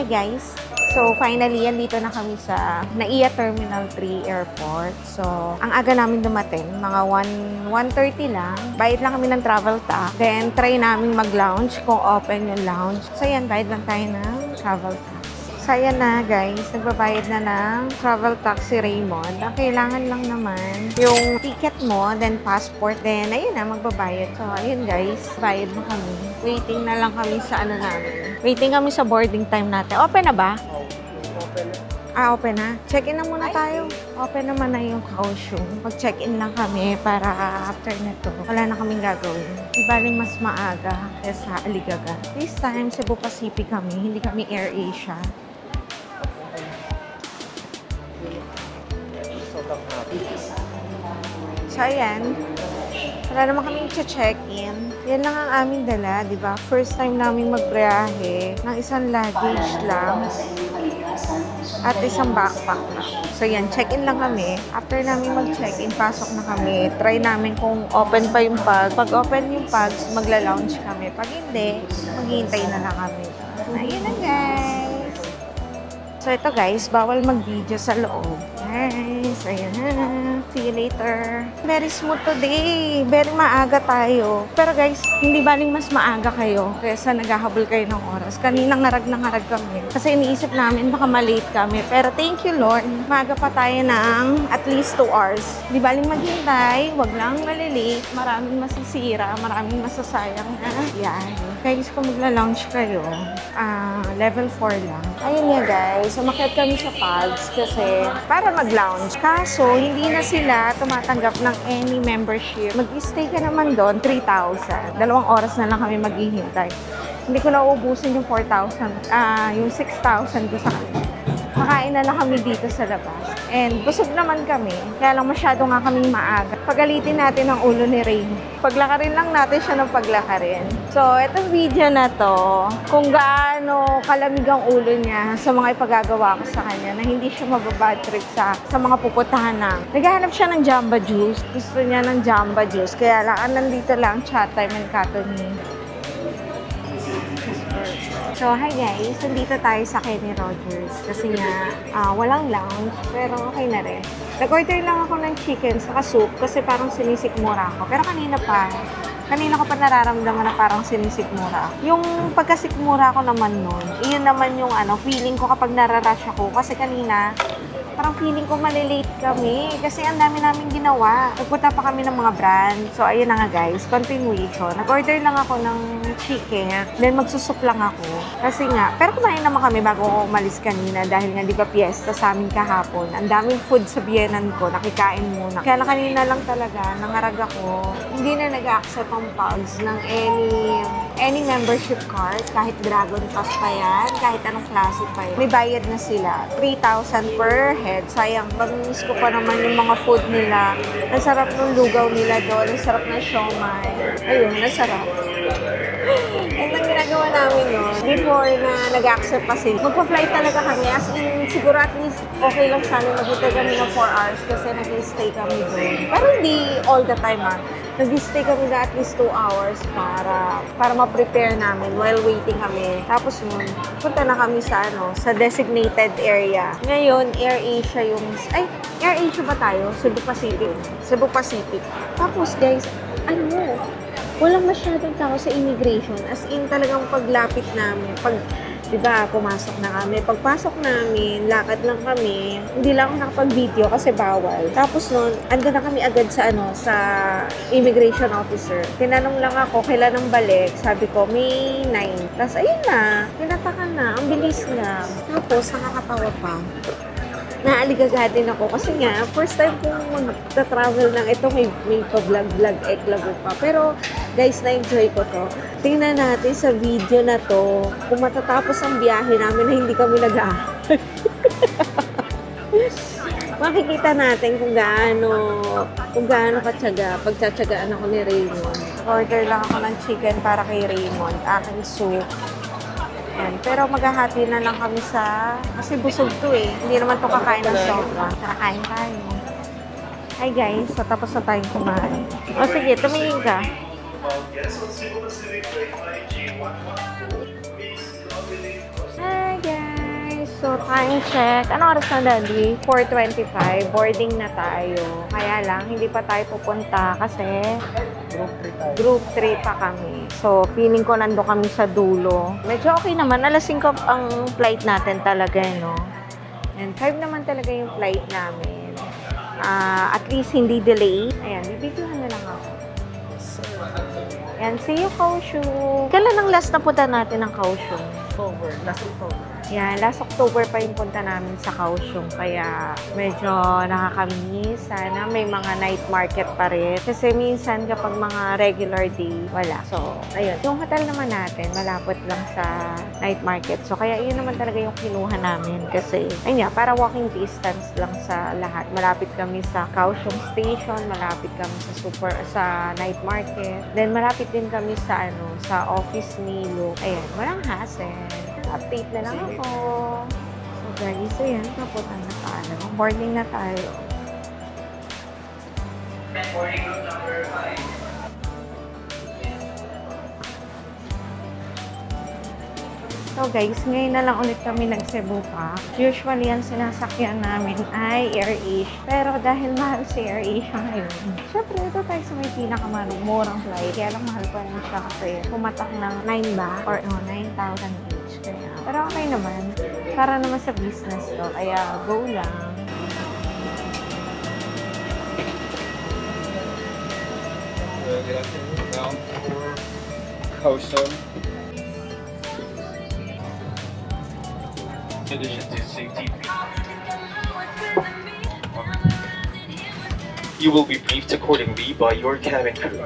guys! So, finally, andito na kami sa NAIA Terminal 3 Airport. So, ang aga namin dumating, mga 1:30 lang. Bayad lang kami ng travel tax. Then, try namin mag-lounge kung open yung lounge. So, yan, bayad lang tayo ng travel tax. So, ayan na guys, nagbabayad na ng travel tax si Raymond. Ang kailangan lang naman yung ticket mo, then passport, then ayun na, magbabayad. So, ayun guys, bayad na kami. Waiting na lang kami sa ano namin. Waiting kami sa boarding time natin. Open na ba? Open. Open na. Check-in na muna tayo. Open naman na yung Kaohsiung. Mag-check-in lang kami para after nito, wala na kaming gagawin. Ibaling mas maaga kaysa Aligaga. This time, Cebu Pacific kami, hindi kami AirAsia. So, ayan. Wala naman kaming check-in. Yan lang ang aming dala, di ba? First time namin magbiyahe ng isang luggage lang at isang backpack lang. So, yan. Check-in lang kami. After namin mag-check-in, pasok na kami. Try namin kung open pa yung bag. Pag open yung bags, magla-lounge kami. Pag hindi, maghihintay na lang kami. Ayun na, guys. So, ito guys, bawal mag-video sa loob. Guys, ayan na. See you later. Very smooth today. Very maaga tayo. Pero guys, hindi baling mas maaga kayo kaysa naghahabol kayo ng oras. Kanina ngarag na ngarag kami. Kasi iniisip namin baka malate kami. Pero thank you Lord. Maaga pa tayo ng at least 2 hours. Hindi baling maghintay. Wag lang malilate. Maraming masisira. Maraming masasayang na. Yan. Guys, kung magla-lounge kayo, level 4 lang. Ayun nga guys. Umakyat kami sa Pags kasi para mag-lounge. Kaso, hindi na sila tumatanggap ng any membership. Mag-stay ka naman doon, 3,000. 2 oras na lang kami maghihintay. Hindi ko na uubusin yung 4,000, yung 6,000 ko sa kanila. Makain na lang kami dito sa labas. And busog naman kami, kaya lang masyado nga kaming maaga. Pagalitin natin ang ulo ni Rain. Paglakarin lang natin siya ng paglakarin. So, itong video na to, kung gaano kalamig ang ulo niya sa mga ipagagawa ko sa kanya, na hindi siya mababad trip sa mga pupuntahan na. Naghahanap siya ng Jamba Juice. Gusto niya ng Jamba Juice. Kaya lang, nandito lang, chat time and Katoni. So, hi guys! Nandito tayo sa Kenny Rogers kasi nga walang lounge pero okay na rin. Nag-order lang ako ng chicken sa soup kasi parang sinisikmura ako. Pero kanina ko pa nararamdaman na parang sinisikmura ako. Yung pagkasikmura ko naman nun, iyon naman yung feeling ko kapag nararush ako. Kasi kanina, parang feeling ko malilate kami kasi ang dami namin ginawa. Nagpunta pa kami ng mga brand. So, ayun na nga guys, continuation. Nag-order lang ako ng chicken, then magsusup lang ako. Kasi nga, pero kumain naman kami bago ako umalis kanina dahil nga di ba piyesta sa amin kahapon. Ang daming food sa biyenan ko, nakikain muna. Kaya lang kanina lang talaga, nangarag ako. Hindi na nag-accept ang Pags ng any membership card, kahit Dragon Pass pa yan, kahit anong klase pa yan. May bayad na sila, 3,000 per head. Sayang, pag-miss ko pa naman yung mga food nila. Ang sarap ng lugaw nila doon, ang sarap ng siomai. Ayun, nasarap. And ang ginagawa namin nun, before na nag-accept pa sila, magpa-flight talaga kami. As in, siguro at least okay lang sa amin, mag-stay kami ng 4 hours kasi nag-stay kami doon. Pero hindi all the time nag-stay kami na at least 2 hours para ma-prepare namin while waiting kami. Tapos nun, punta na kami sa sa designated area. Ngayon, AirAsia yung... AirAsia ba tayo? Cebu Pacific. Cebu Pacific. Tapos guys, walang masyadong tao sa immigration. As in, talagang paglapit namin, diba, pumasok na kami. Pagpasok namin, lakad lang kami. Hindi lang ako nakapag-video kasi bawal. Tapos nun, ando na kami agad sa sa immigration officer. Tinanong lang ako, kailan ang balik? Sabi ko, May 9. Tapos, ayun na. Pinatakan na. Ang bilis lang. Tapos, nakakatawa pa. Naaligagatin ako kasi nga, first time kong mag-travel ng ito, may pa-vlog-vlog, eklago pa. Pero, guys, na-enjoy ko to. Tingnan natin sa video na to, kung matatapos ang biyahe namin na hindi kami nag-aaral. Makikita natin kung gaano katsaga, pagtsatsagaan ako ni Raymond. Order lang ako ng chicken para kay Raymond, aking soup. Yan. Pero maghahati na lang kami kasi busog to Hindi naman to kakain ng sobra. Kakain tayo. Hi guys, so tapos na tayong kumain. O sige, tumingin ka. Hi guys! So, time check. Anong oras na, Daddy? 4:25. Boarding na tayo. Kaya lang, hindi pa tayo pupunta kasi Group 3 pa kami. So, feeling ko nando kami sa dulo. Medyo okay naman. Alas 5 ang flight natin talaga, no? And 5 naman talaga yung flight namin. At least hindi delay. Ayan, bibidyohan na lang ako. Ayan, see you, Kaohsiung. Kailan ang last na punta natin ng Kaohsiung? Last October. Yan, last October pa yung punta namin sa Kaohsiung. Kaya medyo nakakamiss. Sana may mga night market pa rin. Kasi minsan kapag mga regular day, wala. So, ayun. Yung hotel naman natin, malapit lang sa night market. So, kaya yun naman talaga yung kinuha namin. Kasi, ayun nga, para walking distance lang sa lahat. Malapit kami sa Kaohsiung Station, malapit kami sa night market. Then, malapit din kami sa sa office ni Luke. Ayan, walang hassle. Update na lang ako. So guys, so yan, napunta na tayo. Boarding na tayo. Boarding room number 5. So guys, ngayon na lang ulit kami nag-Cebu pa. Usually, ang sinasakyan namin ay AirAsia. Pero dahil mahal si AirAsia ngayon, syempre ito tayo sa may pinakamurang flight. Kaya lang mahal pa rin siya kasi pumatak ng 9 ba? Or 9,000 each. Kaya, pero okay naman. Para naman sa business to. Kaya go lang. Good afternoon. Bound for Kaohsiung. In addition to safety, you will be briefed accordingly by your cabin crew.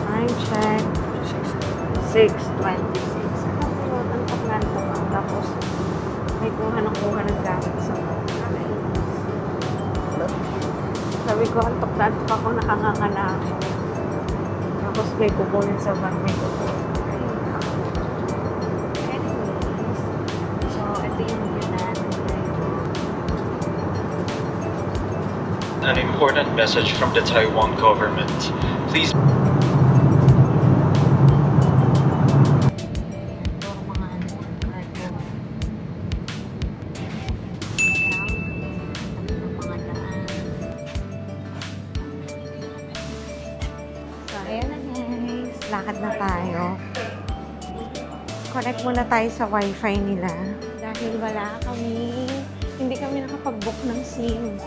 Time check. 6:26. Antok-antok ako. Tapos, may kuha ng gamit sa mga. Sabi ko, antok-antok ako, nakanganga na ako. Tapos, may kukunin sa bag, may kukunin. Anyways, so, ito yung view natin. An important message from the Taiwan government. Please Ayan na guys, lakad na tayo. Connect muna tayo sa wifi nila. Dahil hindi kami nakapag-book ng SIM.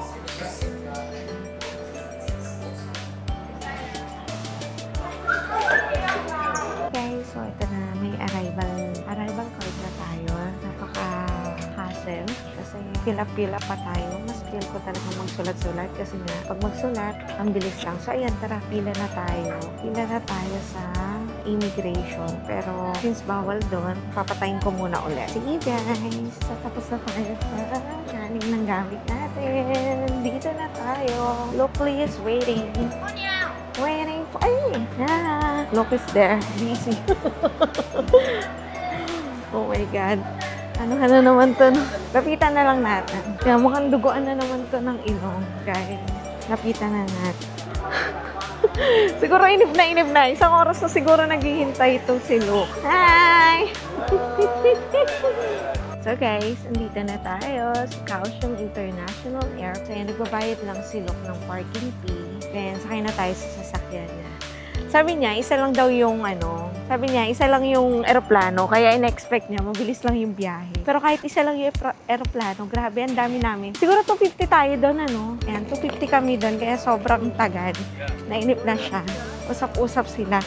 Okay, so ito na, may arrival card na tayo. Napaka-hassle kasi pila-pila pa tayo. Mas feel ko talaga magsulat-sulat kasi nga, pag magsulat, ang bilis lang. So ayan, tara, pila na tayo. Pila na tayo sa immigration. Pero since bawal doon, papatayin ko muna ulit. Sige guys, tapos na tayo sa kanin ng gamit natin. Dito na tayo. Locally is waiting. Waiting for... Ay! Yeah. Look is there. Busy. Oh my God. Ano naman to? Lapitan na lang natin. Kaya mukhang duguan na naman to ng ilong. Guys, lapitan na natin. Siguro inip na. Isang oras na siguro naghihintay itong si Luke. Hi! So guys, andito na tayo sa Kaohsiung International Airport. So yan, nagbabayad lang si Luke ng parking fee. Then, sakay na tayo sa sasakyan niya. Sabi niya, isa lang yung eroplano. Kaya in-expect niya, mabilis lang yung biyahe. Pero kahit isa lang yung eroplano, grabe, ang dami namin. Siguro 250 tayo doon, Ayan, 250 kami doon, kaya sobrang tagad. Nainip na siya. Usap-usap sila.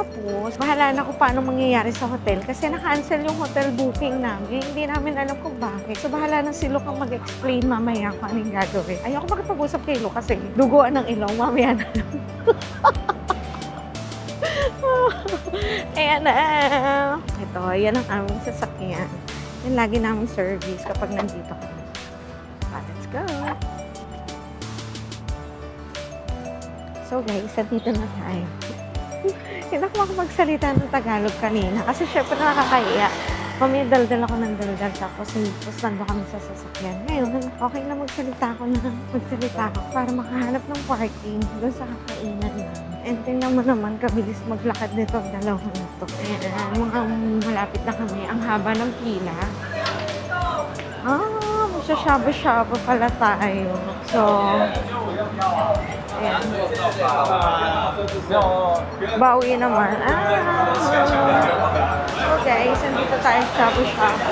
Tapos, bahala na kung paano mangyayari sa hotel kasi na-cancel yung hotel booking namin. Hindi namin alam kung bakit. So, bahala na si Luke ang mag-explain mamaya kung anong gagawin. Ayoko makipag-usap kay Luke kasi duguan ng ilong. Mamaya na lang. Ayan na. Ito, yan ang aming sasakyan. Yan lagi namin service kapag nandito kami. Let's go. So guys, nandito na tayo. Hindi ako makapagsalita ng Tagalog kanina kasi syempre nakakahiya. Mamaya daldal ako ng daldal tapos nandito kami sa sasakyan. Ngayon, okay na magsalita ako para makahanap ng parking doon sa kakainan namin. And tingnan mo naman, kabilis maglakad nito ang dalawa na ito. Ayan, mukhang malapit na kami. Ang haba ng pila. Magsashaba-shaba pala tayo. So, ayan. Bawi naman. Okay, nandito tayo shaba-shaba.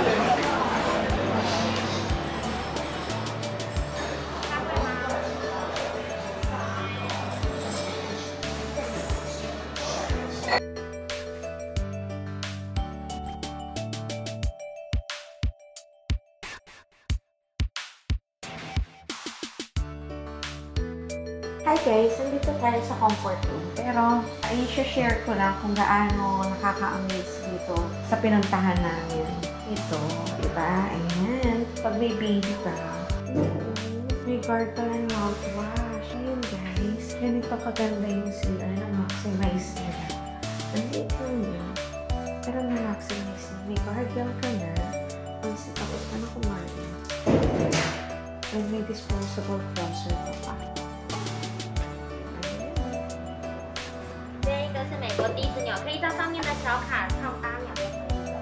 Hi guys, nandito tayo sa comfort room. Pero, i-share ko lang kung gaano nakaka-amaze dito sa pinuntahan namin. Ito, diba? Ayan. Pag may baby ka, may gargle mouthwash. Ayun guys, ganito kaganda yung sila na-maximize nila. Nandito lang yun. Pero na-maximize nila. May gargle ka na. Tapos ka na kumain. And may disposable flosser pa pa. 是美国第一只鸟，可以到上面的小卡上8秒就可以了。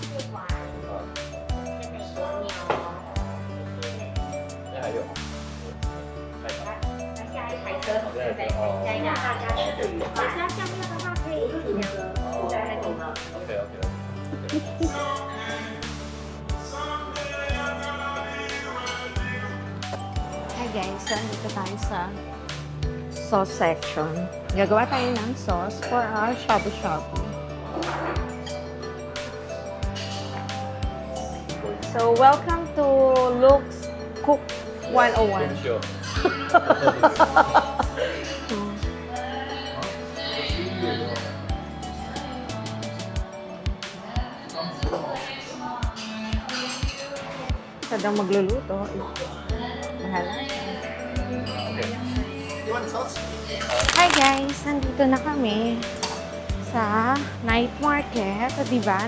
试完，是美国鸟，谢谢。这还有吗？来下一台车，对，下一个大家吃。好，那下面的话可以尽量住在那地方。OK。Hi guys, nandito tayo sa sauce section. Gagawa tayo ng sauce for our shabu-shabu. So, welcome to Luke's Cook 101. Siya daw magluluto. Bahala. Hi guys! Nandito na kami sa night market. O diba?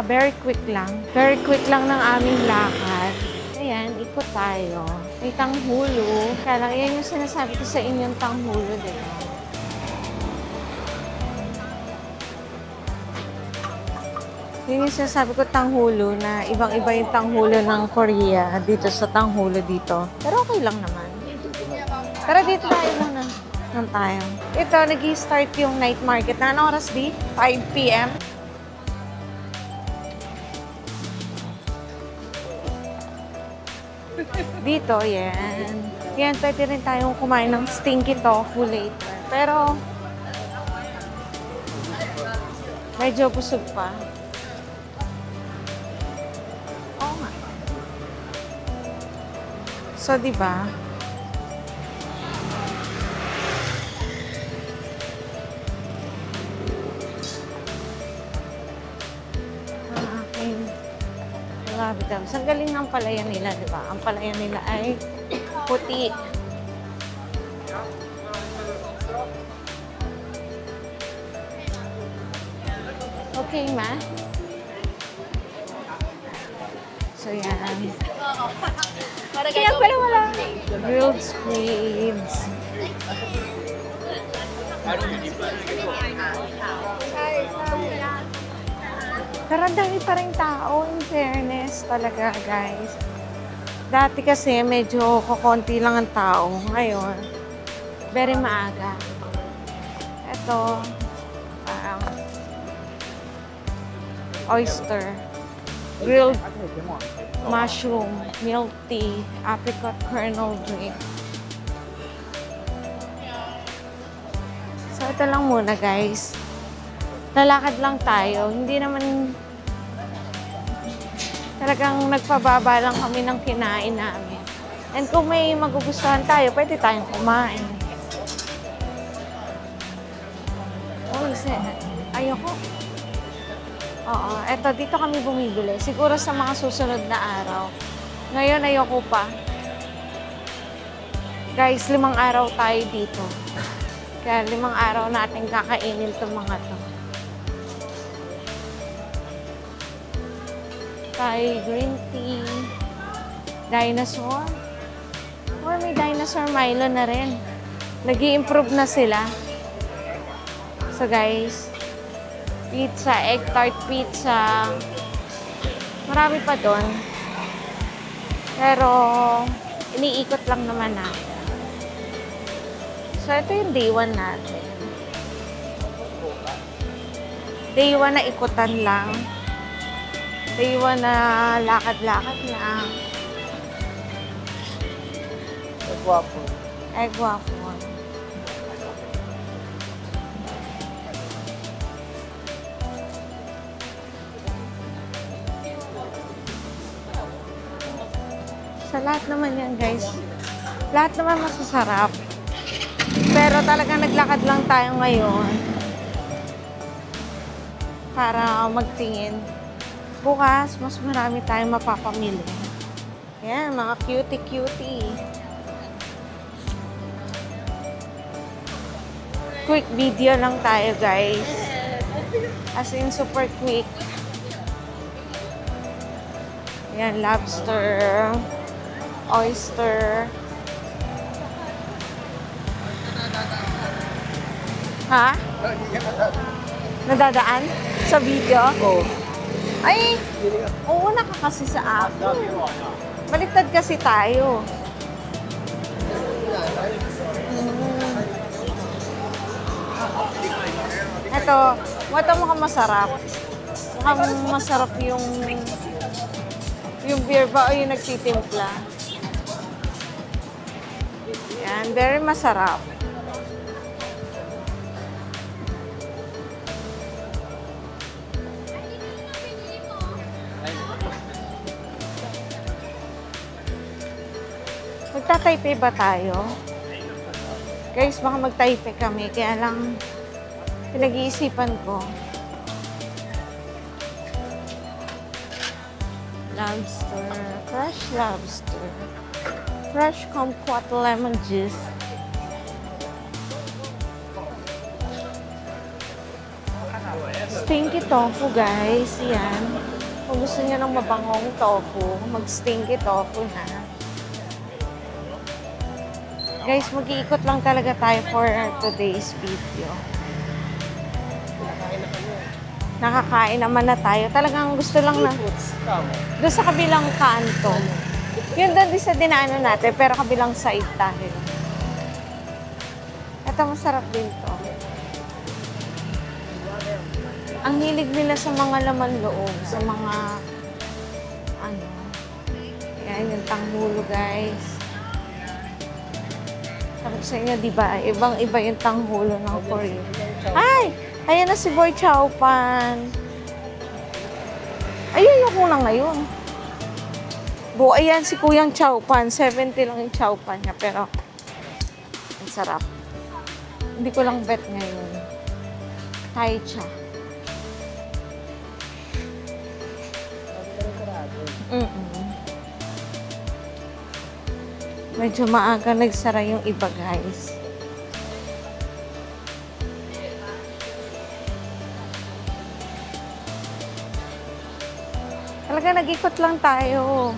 Very quick lang. Very quick lang ng aming lakad. Ayan, ikot tayo. May tanghulo. Kaya lang, yan yung sinasabi ko sa inyong tanghulo, diba? Yun yung sinasabi ko tanghulo na ibang-iba yung tanghulo ng Korea dito sa tanghulo dito. Pero okay lang naman. Pero dito tayo muna. Nang tayo. Ito, nag-i-start yung night market. Na anong oras di? 5 p.m. Dito, yan. Yan, pwede rin tayong kumain ng stinky tofu later. Pero, medyo busog pa. Oo nga. So, diba? Ang galing ng palayan nila, di ba? Ang palayan nila ay puti. Okay, ma? So, yan. Kaya pala wala. Grilled squids. Pero ang dami pa rin tao, in fairness talaga, guys. Dati kasi medyo kukonti lang ang tao. Ngayon, very maaga. Ito, parang oyster, grilled mushroom, milk tea, apricot kernel drink. dito lang muna, guys. Lalakad lang tayo. Hindi naman talagang nagpababa lang kami ng kinain namin. And kung may magugustuhan tayo, pwede tayong kumain. Uy, ayoko. Oo, eto, dito kami bumibili. Siguro sa mga susunod na araw. Ngayon, ayoko pa. Guys, 5 araw tayo dito. Kaya 5 araw natin kakainin itong mga to. Thai green tea. Dinosaur. Or may dinosaur Milo na rin. Nag-i-improve na sila. So guys, pizza, egg tart pizza. Marami pa doon. Pero, iniikot lang naman natin. So, ito yung day 1 natin. Day 1 na ikutan lang. Day 1 na lakad-lakad lang. Egg waffle. Egg waffle. Sa lahat naman yan, guys. Lahat naman masasarap. Pero talagang naglakad lang tayo ngayon para magtingin. Bukas, mas marami tayong mapapamili. Yan, mga cutie-cutie. Quick video lang tayo, guys. As in, super quick. Yan, lobster, oyster. Ha? Nadadaan? Sa video? Oo. Ay, oo, naka kasi sa app. Baliktad kasi tayo. Ito mukhang masarap. Mukhang masarap yung beer ba o yung nagtitimpla. Yan, very masarap. Magta-Taipei ba tayo? Guys, baka mag-Taipei kami. Kaya lang, pinag-iisipan ko. Lobster. Fresh lobster. Fresh kumquat lemon juice. Stinky tofu, guys. Yan. Kung gusto niyo ng mabangong tofu, mag-stinky tofu na. Guys, mag-iikot lang talaga tayo for today's video. Nakakain naman na tayo. Talagang gusto lang na doon sa kabilang kanto. Yun doon din sa dinaanan natin, pero kabilang side tayo. Ito, masarap din to. Ang hilig nila sa mga laman loob, sa mga ano. Yan, yung tanghulo, guys. Sabi ko sa inyo, diba? Ibang-iba yung tanghulo ng Korea. Ay! Ayan na si Boy Chow Pan. Ayun yung na ngayon. Ayan si Kuyang Chow Pan. 70 lang yung Chow Pan niya. Pero, ang sarap. Hindi ko lang bet ngayon. Thai cha. Medyo maaga nagsara yung iba, guys. Talaga nag-ikot lang tayo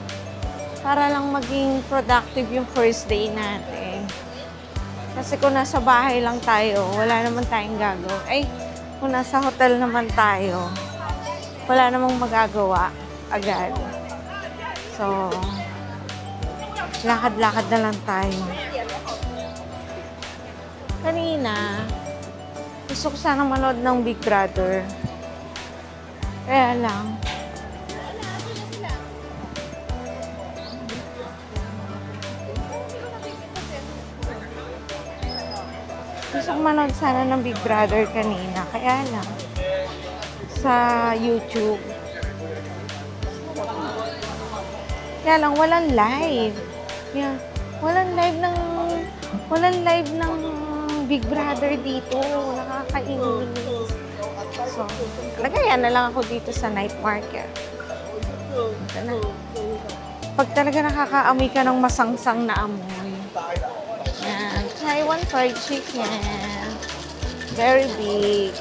para lang maging productive yung first day natin. Kasi kung nasa bahay lang tayo, wala naman tayong gagawa. Ay, kung nasa hotel naman tayo, wala namang magagawa agad. So, lakad-lakad na lang tayo. Kanina, gusto ko sana manood ng Big Brother. Kaya lang, Gusto kong manood sana ng Big Brother kanina. Kaya lang, sa YouTube. Kaya lang, walang live. Yeah. Walang live ng Big Brother dito. Nakakainis. So, nagaya na lang ako dito sa night market. Ito na. Pag talaga nakakaamoy ka ng masangsang na amoy. Yan. Taiwan fried chicken. Very big.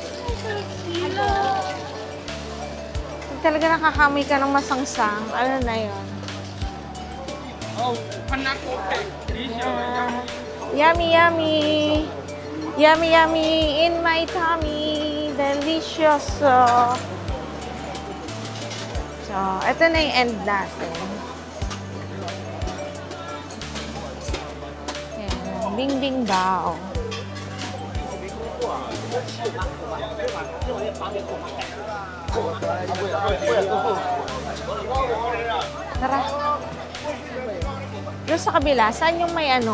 Pag talaga nakakaamoy ka ng masangsang, ano na yun? Yummy, yummy. Yummy, yummy in my tummy. Delicious. So, ito na yung end natin. Ayan. Bing, bing, bao. Tara. Doon sa kabila, saan yung may ano?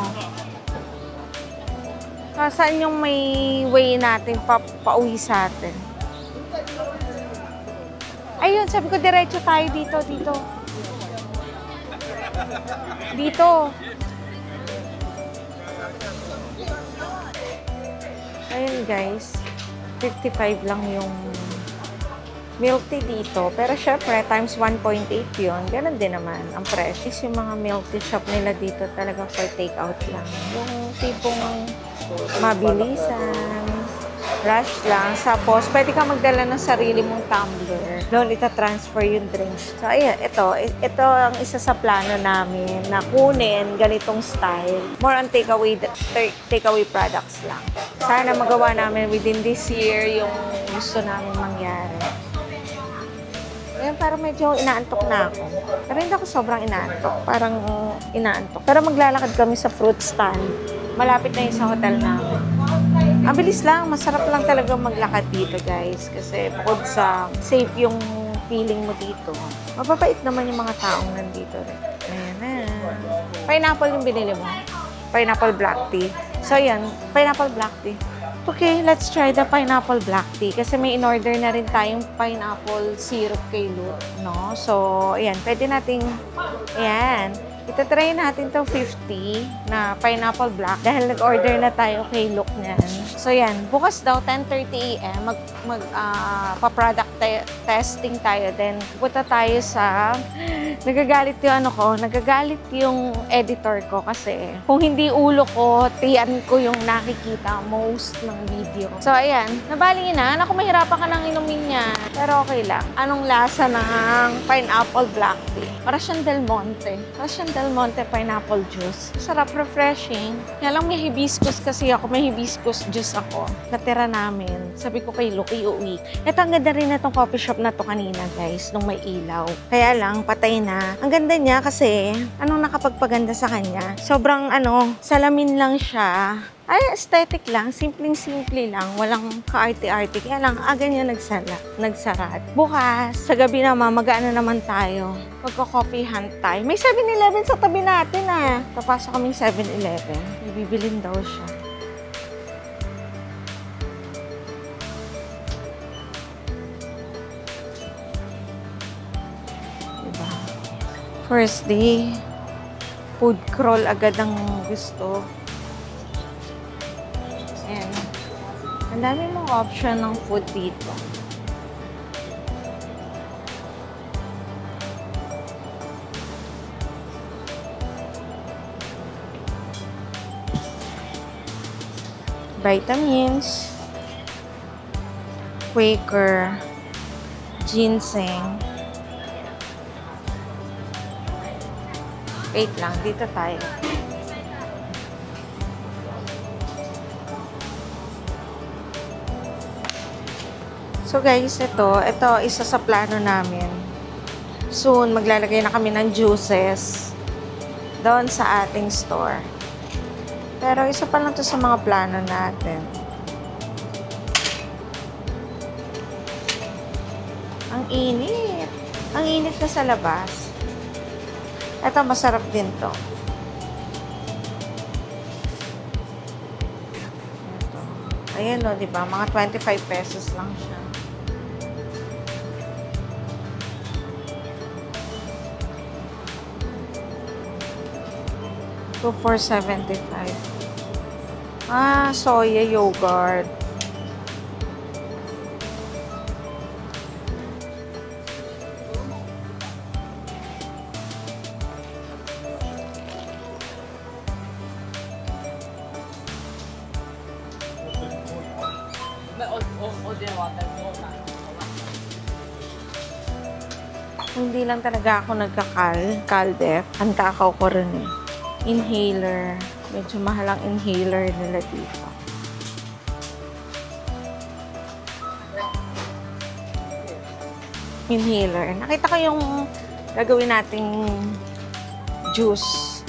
Saan yung may way natin pauwi sa atin? Ayun, sabi ko diretso tayo dito. Dito. Ayun guys, 55 lang yung milk tea dito. Pero syempre, times 1.8 yun. Ganun din naman ang presyo. Yung mga milk tea shop nila dito talaga for take out lang. Yung tipong mabilisan, rush lang. Tapos, pwede ka magdala ng sarili mong tumbler. Doon ita-transfer yung drinks. So, ayan, ito ang isa sa plano namin na kunin ganitong style. More on takeaway products lang. Sana magawa namin within this year yung gusto namin mangyari. Ayan, parang medyo inaantok na ako. Pero hindi ako sobrang inaantok. Parang inaantok. Pero maglalakad kami sa fruit stand. Malapit na yun sa hotel namin. Ang bilis lang. Masarap lang talaga maglakad dito, guys. Kasi bukod sa safe yung feeling mo dito, mababait naman yung mga taong nandito rin. Ayan na. Pineapple yung binili mo. Pineapple black tea. So, ayan. Pineapple black tea. Okay, let's try the pineapple black tea. Kasi may in-order na rin tayong pineapple syrup kay Luke, no? So, ayan. Pwede nating, ayan. Itatry natin itong 50 na pineapple black dahil nag-order na tayo kay Luke niyan. So, yan. Bukas daw, 10:30 a.m. pa-product testing tayo. Then, pupunta tayo sa... Nagagalit yung editor ko kasi kung hindi ulo ko, tiyan ko yung nakikita most ng video. So, ayan. Nabaling na. Naku, mahirapan ka nang inumin niya. Pero okay lang. Anong lasa ng pineapple black tea? Para siyang Del Monte. Pineapple juice. Sarap, refreshing. Kaya lang may hibiscus kasi ako. May hibiscus juice ako. Natira namin. Sabi ko kay Luke, iuwi. Ito, ang ganda rin na itong coffee shop na to kanina, guys, nung may ilaw. Kaya lang, patay na. Ang ganda niya kasi, anong nakapagpaganda sa kanya? Sobrang, salamin lang siya. Ay, aesthetic lang. Simpleng-simple lang. Walang ka-arte-arte. Kaya lang, niya nagsara. Bukas, sa gabi naman, mag-ano naman tayo. Magko-coffee hunt tayo. May 7-Eleven sa tabi natin, ah. Papasok kaming 7-Eleven. May bibilin daw siya. Diba? First day, food crawl agad ang gusto. Ayan. Ang dami mong option ng food dito. Vitamins, Quaker, ginseng. Wait lang, dito tayo. So guys, ito isa sa plano namin. Soon, maglalagay na kami ng juices doon sa ating store. Pero isa pa lang to sa mga plano natin. Ang init. Ang init na sa labas. Ito, masarap din to. Ito. Ayan o, diba? Mga 25 pesos lang siya. So, 4.75. Ah, soya yogurt. Hindi lang talaga ako nagkakal-def. Ang takaw ko rin eh. Inhaler. Medyo mahal ang inhaler nila dito. Inhaler. Nakita ko yung gagawin nating juice.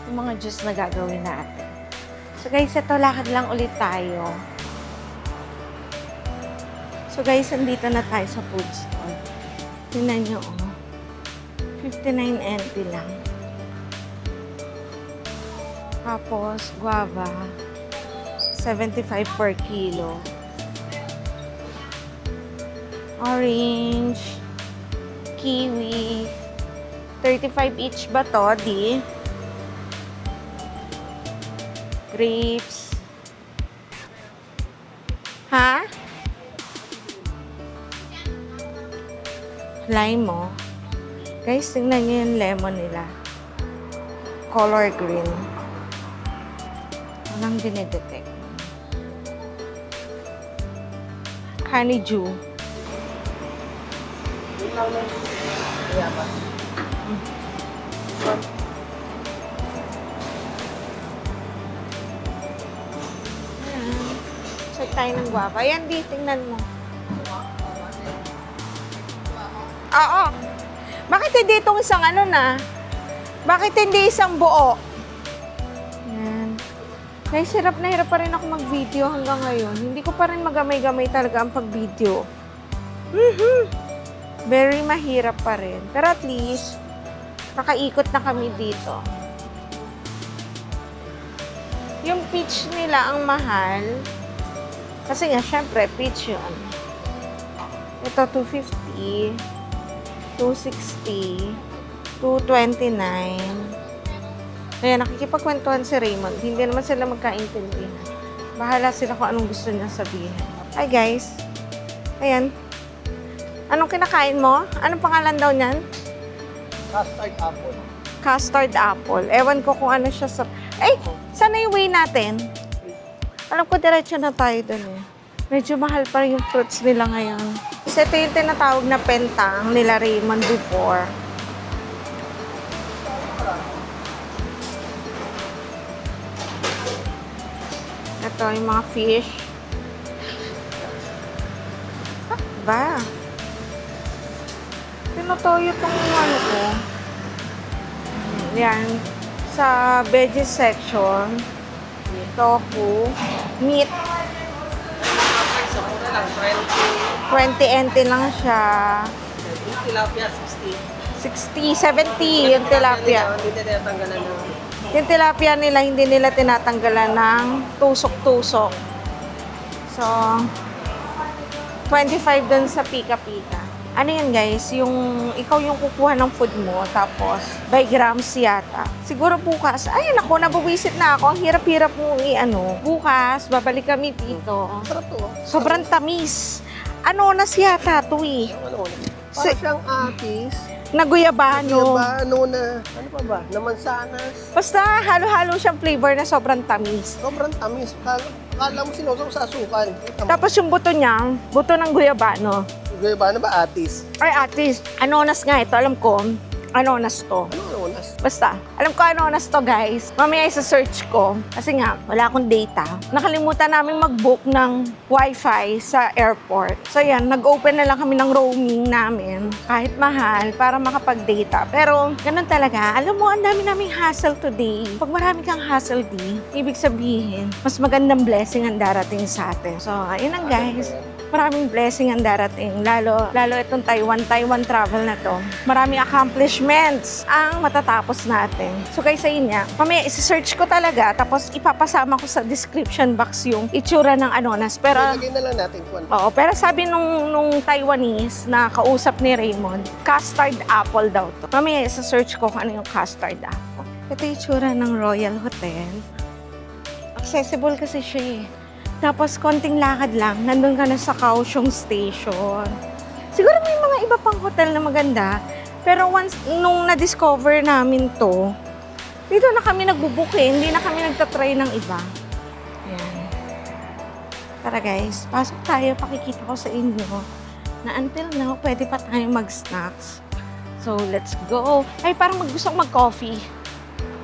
Yung mga juice na gagawin natin. So guys, ito lakad lang ulit tayo. So guys, andito na tayo sa food store. Tingnan nyo, oh. 59 NT lang. Tapos, guava, 75 per kilo. Orange, kiwi, 35 each ba to, di? Grapes. Ha? Lime mo. Guys, tingnan nyo yung lemon nila. Color green. Walang dinidetect. Honeydew. Check tayo ng guava. Ayan, di. Tingnan mo. Oo. Bakit hindi itong isang ano na? Bakit hindi isang buo? Yan. Guys, hirap na hirap pa rin ako mag-video hanggang ngayon. Hindi ko pa rin magamay-gamay talaga ang pag-video. Very mahirap pa rin. Pero at least, nakaikot na kami dito. Yung peach nila ang mahal. Kasi nga, syempre, peach yun. Ito, 250. 260, 229. Kaya nakikipagkwentuhan si Raymond. Hindi naman sila magkaintindihan. Bahala sila kung anong gusto niya sabihin. Hi guys. Ayan. Anong kinakain mo? Anong pangalan daw niyan? Custard apple. Custard apple. Ewan ko kung ano siya sa... Ay! Sana yung way natin? Alam ko, diretso na tayo dun eh. Medyo mahal pa rin yung fruits nila ngayon. Kasi ito yung tinatawag na pentang nila Raymond before. Ito yung mga fish. Ba? Tinutoyo itong ano ko. Yan. Sa veggies section. Tofu. Meat. 20 NT lang siya. Yung tilapia, 60. 60, 70 yung tilapia. Hindi tinatanggalan ng... Yung tilapia nila, hindi nila tinatanggalan ng tusok-tusok. So, 25 dun sa pika-pika. Ano yan guys, yung ikaw yung kukuha ng food mo, tapos by grams yata. Siguro bukas, ay naku, nabuwisit na ako. Ang hirap-hirap mo i-ano. Bukas, babalik kami dito. Sarap to. Sobrang tamis. Anonas yata to eh. Ano? Para siyang atis. Naguyabano. Ano pa ba? Na mansanas. Basta halo-halo siyang flavor na sobrang tamis. Sobrang tamis. Kala mo sinusaw sa asukal. Tapos yung buto niya, buto ng guyabano. Ba na ba atis? Ay, atis. Anonas nga ito. Alam ko, anonas to. Ano anonas? Basta, alam ko anonas to, guys. Mamaya isa-search ko. Kasi nga, wala akong data. Nakalimutan namin mag-book ng Wi-Fi sa airport. So yan, nag-open na lang kami ng roaming namin. Kahit mahal, para makapag-data. Pero, ganun talaga. Alam mo, ang dami naming hassle today. Pag marami kang hassle di, ibig sabihin, mas magandang blessing ang darating sa atin. So, ayun lang, guys. maraming blessing ang darating. Lalo itong Taiwan travel na to. Maraming accomplishments ang matatapos natin. So guys, ayun niya. Mamaya isi-search ko talaga, tapos ipapasama ko sa description box yung itsura ng Anonas. Pero, Ilagay na lang natin kung ano. oo, pero sabi nung Taiwanese na kausap ni Raymond, custard apple daw to. Mamaya isi-search ko kung ano yung custard apple. Ito yung itsura ng Royal Hotel. Accessible kasi siya eh. Tapos, konting lakad lang, nandun ka na sa Kaohsiung Station. Siguro may mga iba pang hotel na maganda. Pero once, nung na-discover namin to, dito na kami nagbubook eh. Hindi na kami nagtatry ng iba. Ayan. Tara guys, pasok tayo. Pakikita ko sa inyo na until now, pwede pa tayo mag-snacks. So, let's go. Ay, parang gusto kong mag-coffee.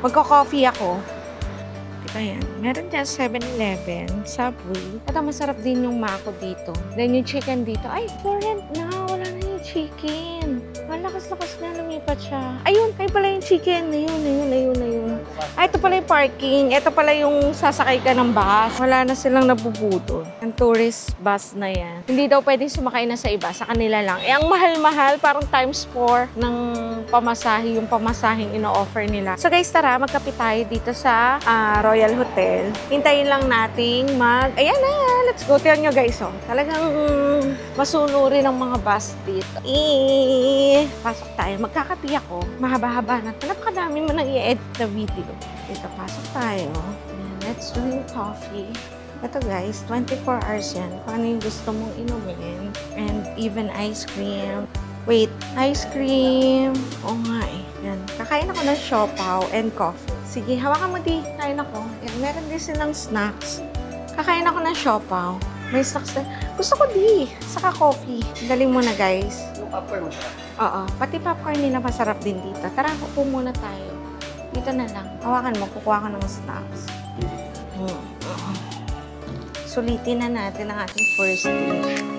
Magko-coffee ako. Ayan, meron dyan 7-Eleven, Subway. At ang masarap din yung mako dito. Then yung chicken dito, ay, for rent na, wala na yung chicken. Malakas-lakas na, lumipat siya. Ayun, ay pala yung chicken. Ayun. Ay, ito pala yung parking. Ito pala yung sasakay ka ng bus. Wala na silang nabubudol. Ang tourist bus na yan. Hindi daw pwede sumakay na sa iba, sa kanila lang. Eh, ang mahal-mahal, parang times 4 ng pamasahe, yung pamasaheng ino-offer nila. So guys, tara, magkape tayo dito sa Royal Hotel. Hintayin lang nating ayan na, let's go. Tignan nyo guys, oh. Talagang masunurin ang mga bus dito. Pasok tayo. Magkakapi ako. Mahaba-haba na. Napakadami mo nang i-edit na video. Dito, pasok tayo. Ayan, let's drink coffee. Ito guys, 24 hours yan. Kung ano yung gusto mong inumin. And even ice cream. Wait, ice cream. Oo nga eh. Yan. Kakain ako ng siopaw and coffee. Sige, hawakan mo di. Kain ako. Yan, meron din silang snacks. Kakain ako ng siopaw. May snacks na. Gusto ko di. Saka coffee. Galing mo na guys. Yung popcorn mo. Oo. Pati popcorn nila masarap din dito. Tara, upo muna tayo. Dito na lang. Hawakan mo. Kukuha ka ng snacks. Sulitin na natin ang ating first day.